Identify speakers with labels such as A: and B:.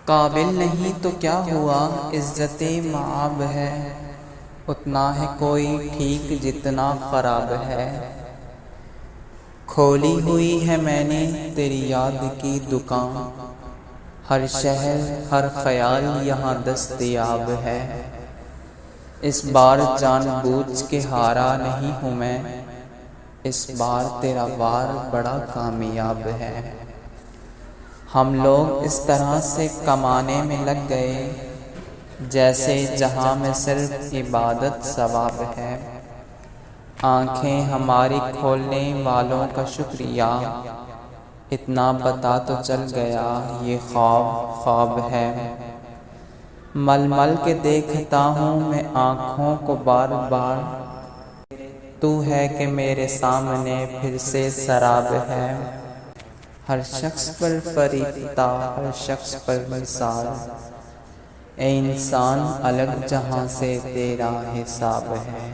A: قابل نہیں تو کیا ہوا عزت معاب ہے، اتنا ہے کوئی ٹھیک جتنا خراب ہے۔ کھولی ہوئی ہے میں نے تیری یاد کی دکان، ہر شہر ہر خیال یہاں دستیاب ہے۔ اس بار جان بوجھ کے ہارا نہیں ہوں میں، اس بار تیرا وار بڑا کامیاب ہے۔ ہم لوگ اس طرح سے کمانے میں لگ گئے، جیسے جہاں میں صرف عبادت ثواب ہے۔ آنکھیں ہماری کھولنے والوں کا شکریہ، اتنا پتہ تو چل گیا یہ خواب خواب ہے۔ مل مل کے دیکھتا ہوں میں آنکھوں کو بار بار، تو ہے کہ میرے سامنے پھر سے سراب ہے۔ ہر شخص پر فریفتہ ہر شخص پر مثال، اے انسان الگ جہاں سے تیرا حساب ہے۔